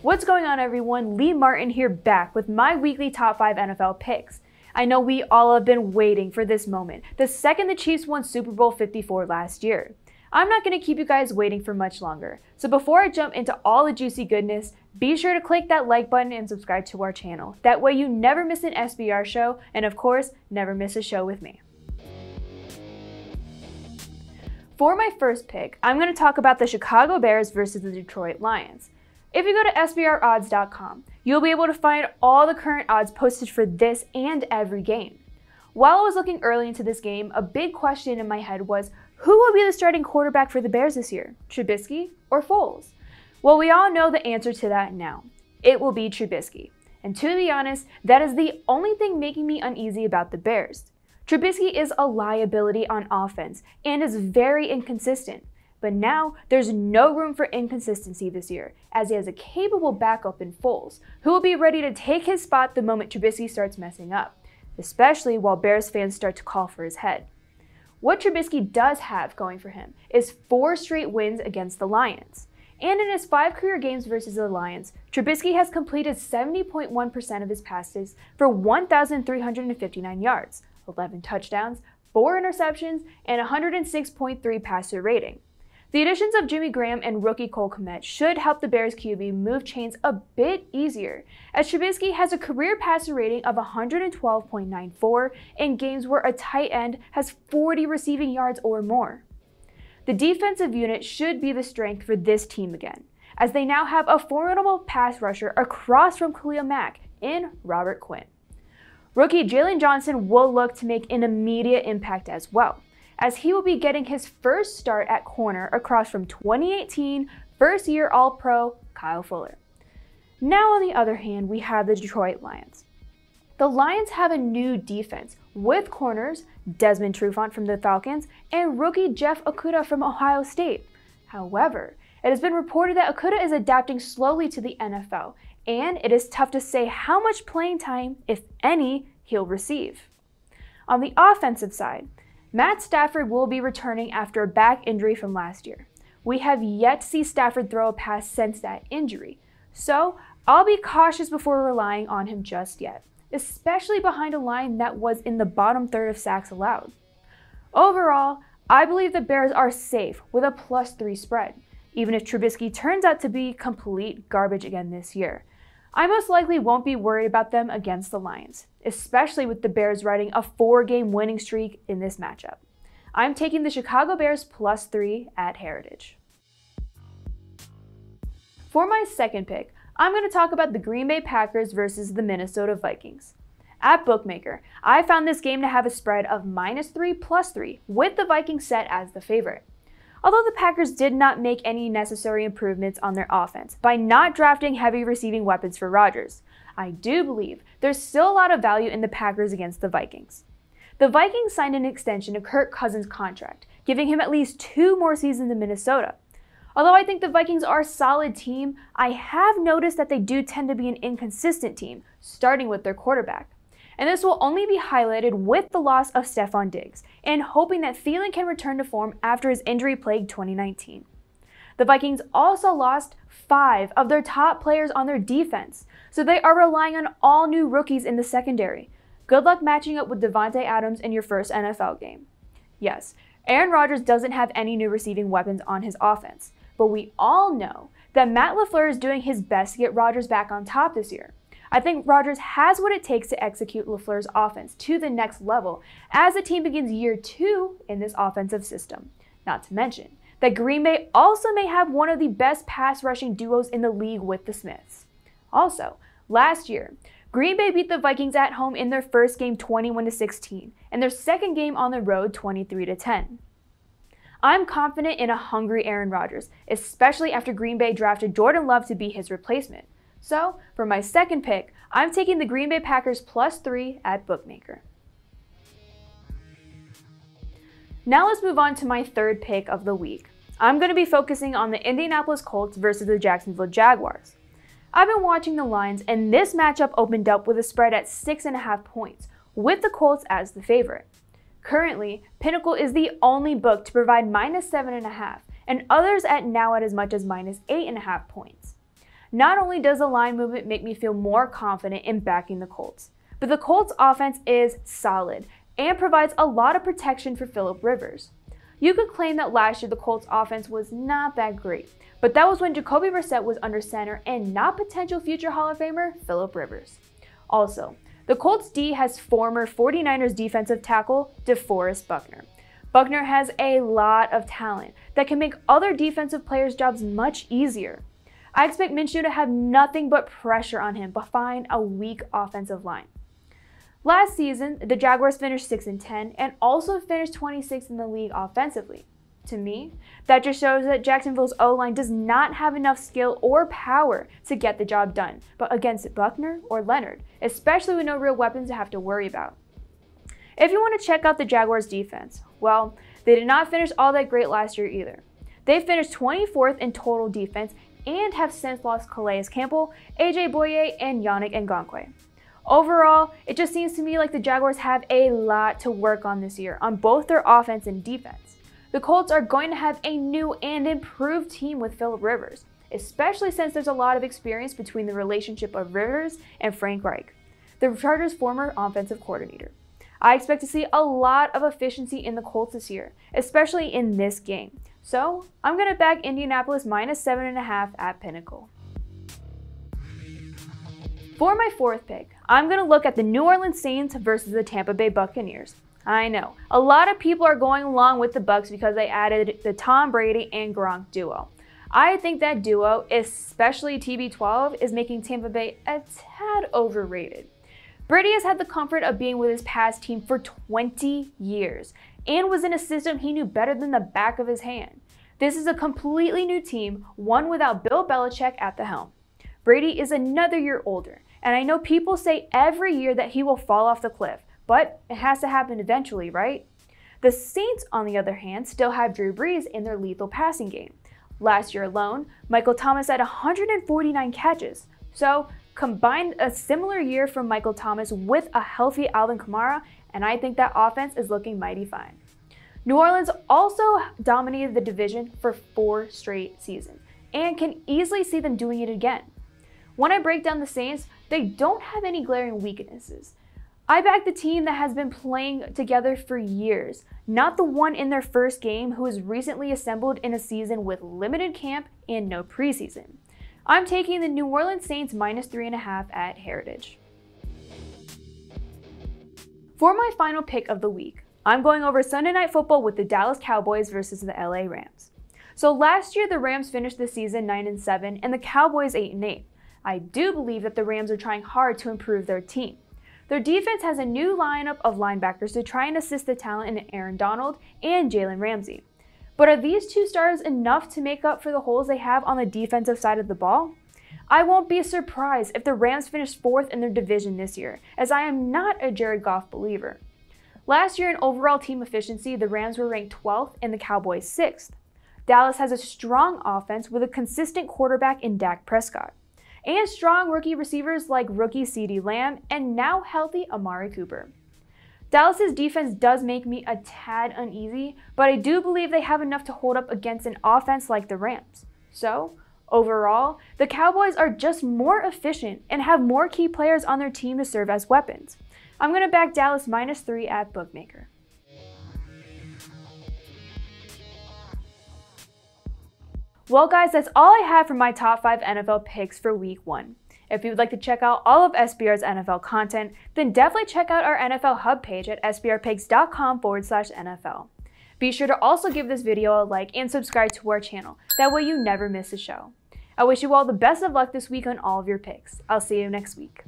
What's going on, everyone? Lee Martin here, back with my weekly top 5 NFL picks. I know we all have been waiting for this moment, the second the Chiefs won Super Bowl 54 last year. I'm not going to keep you guys waiting for much longer, so before I jump into all the juicy goodness, be sure to click that like button and subscribe to our channel. That way you never miss an SBR show, and of course, never miss a show with me. For my first pick, I'm going to talk about the Chicago Bears versus the Detroit Lions. If you go to SBRodds.com, you'll be able to find all the current odds posted for this and every game. While I was looking early into this game, a big question in my head was, who will be the starting quarterback for the Bears this year? Trubisky or Foles? Well, we all know the answer to that now. It will be Trubisky. And to be honest, that is the only thing making me uneasy about the Bears. Trubisky is a liability on offense and is very inconsistent. But now, there's no room for inconsistency this year, as he has a capable backup in Foles, who will be ready to take his spot the moment Trubisky starts messing up, especially while Bears fans start to call for his head. What Trubisky does have going for him is 4 straight wins against the Lions. And in his 5 career games versus the Lions, Trubisky has completed 70.1% of his passes for 1,359 yards, 11 touchdowns, 4 interceptions, and 106.3 passer rating. The additions of Jimmy Graham and rookie Cole Kmet should help the Bears QB move chains a bit easier, as Trubisky has a career passer rating of 112.94 in games where a tight end has 40 receiving yards or more. The defensive unit should be the strength for this team again, as they now have a formidable pass rusher across from Khalil Mack in Robert Quinn. Rookie Jalen Johnson will look to make an immediate impact as well, as he will be getting his first start at corner across from 2018 first-year All-Pro Kyle Fuller. Now, on the other hand, we have the Detroit Lions. The Lions have a new defense with corners Desmond Trufant from the Falcons and rookie Jeff Okudah from Ohio State. However, it has been reported that Okudah is adapting slowly to the NFL, and it is tough to say how much playing time, if any, he'll receive. On the offensive side, Matt Stafford will be returning after a back injury from last year. We have yet to see Stafford throw a pass since that injury, so I'll be cautious before relying on him just yet, especially behind a line that was in the bottom third of sacks allowed. Overall, I believe the Bears are safe with a +3 spread, even if Trubisky turns out to be complete garbage again this year. I most likely won't be worried about them against the Lions, especially with the Bears riding a 4-game winning streak in this matchup. I'm taking the Chicago Bears +3 at Heritage. For my second pick, I'm going to talk about the Green Bay Packers versus the Minnesota Vikings. At Bookmaker, I found this game to have a spread of -3 +3, with the Vikings set as the favorite. Although the Packers did not make any necessary improvements on their offense by not drafting heavy receiving weapons for Rodgers, I do believe there's still a lot of value in the Packers against the Vikings. The Vikings signed an extension to Kirk Cousins' contract, giving him at least 2 more seasons in Minnesota. Although I think the Vikings are a solid team, I have noticed that they do tend to be an inconsistent team, starting with their quarterback. And this will only be highlighted with the loss of Stephon Diggs, and hoping that Thielen can return to form after his injury-plagued 2019. The Vikings also lost 5 of their top players on their defense, so they are relying on all new rookies in the secondary. Good luck matching up with Devontae Adams in your first NFL game. Yes, Aaron Rodgers doesn't have any new receiving weapons on his offense, but we all know that Matt LaFleur is doing his best to get Rodgers back on top this year. I think Rodgers has what it takes to execute LaFleur's offense to the next level as the team begins year 2 in this offensive system. Not to mention that Green Bay also may have one of the best pass rushing duos in the league with the Smiths. Also, last year, Green Bay beat the Vikings at home in their first game 21-16 and their second game on the road 23-10. I'm confident in a hungry Aaron Rodgers, especially after Green Bay drafted Jordan Love to be his replacement. So, for my second pick, I'm taking the Green Bay Packers +3 at Bookmaker. Now let's move on to my third pick of the week. I'm going to be focusing on the Indianapolis Colts versus the Jacksonville Jaguars. I've been watching the lines, and this matchup opened up with a spread at 6.5 points, with the Colts as the favorite. Currently, Pinnacle is the only book to provide -7.5, and others at now at as much as -8.5 points. Not only does the line movement make me feel more confident in backing the Colts, but the Colts offense is solid and provides a lot of protection for Phillip Rivers. You could claim that last year the Colts offense was not that great, but that was when Jacoby Brissett was under center and not potential future Hall of Famer Phillip Rivers. Also, the Colts D has former 49ers defensive tackle DeForest Buckner. Buckner has a lot of talent that can make other defensive players' jobs much easier. I expect Minshew to have nothing but pressure on him behind a weak offensive line. Last season, the Jaguars finished 6-10 and also finished 26th in the league offensively. To me, that just shows that Jacksonville's O-line does not have enough skill or power to get the job done, but against Buckner or Leonard, especially with no real weapons to have to worry about. If you want to check out the Jaguars defense, well, they did not finish all that great last year either. They finished 24th in total defense and have since lost Calais Campbell, AJ Boye, and Yannick Ngakoue. Overall, it just seems to me like the Jaguars have a lot to work on this year on both their offense and defense. The Colts are going to have a new and improved team with Phillip Rivers, especially since there's a lot of experience between the relationship of Rivers and Frank Reich, the Chargers' former offensive coordinator. I expect to see a lot of efficiency in the Colts this year, especially in this game. So, I'm going to back Indianapolis minus 7.5 at Pinnacle. For my fourth pick, I'm going to look at the New Orleans Saints versus the Tampa Bay Buccaneers. I know, a lot of people are going along with the Bucs because they added the Tom Brady and Gronk duo. I think that duo, especially TB12, is making Tampa Bay a tad overrated. Brady has had the comfort of being with his past team for 20 years and was in a system he knew better than the back of his hand. This is a completely new team, one without Bill Belichick at the helm. Brady is another year older, and I know people say every year that he will fall off the cliff, but it has to happen eventually, right? The Saints, on the other hand, still have Drew Brees in their lethal passing game. Last year alone, Michael Thomas had 149 catches. So, combine a similar year from Michael Thomas with a healthy Alvin Kamara, and I think that offense is looking mighty fine. New Orleans also dominated the division for 4 straight seasons, and can easily see them doing it again. When I break down the Saints, they don't have any glaring weaknesses. I back the team that has been playing together for years, not the one in their first game who was recently assembled in a season with limited camp and no preseason. I'm taking the New Orleans Saints minus 3.5 at Heritage. For my final pick of the week, I'm going over Sunday Night Football with the Dallas Cowboys versus the LA Rams. So last year the Rams finished the season 9-7 and the Cowboys 8-8. I do believe that the Rams are trying hard to improve their team. Their defense has a new lineup of linebackers to try and assist the talent in Aaron Donald and Jalen Ramsey. But are these 2 stars enough to make up for the holes they have on the defensive side of the ball? I won't be surprised if the Rams finish 4th in their division this year, as I am not a Jared Goff believer. Last year in overall team efficiency, the Rams were ranked 12th and the Cowboys 6th. Dallas has a strong offense with a consistent quarterback in Dak Prescott, and strong rookie receivers like rookie CeeDee Lamb and now healthy Amari Cooper. Dallas's defense does make me a tad uneasy, but I do believe they have enough to hold up against an offense like the Rams. So, overall, the Cowboys are just more efficient and have more key players on their team to serve as weapons. I'm going to back Dallas minus 3 at Bookmaker. Well guys, that's all I have for my top 5 NFL picks for week 1. If you would like to check out all of SBR's NFL content, then definitely check out our NFL Hub page at sbrpicks.com/NFL. Be sure to also give this video a like and subscribe to our channel, that way you never miss a show. I wish you all the best of luck this week on all of your picks. I'll see you next week.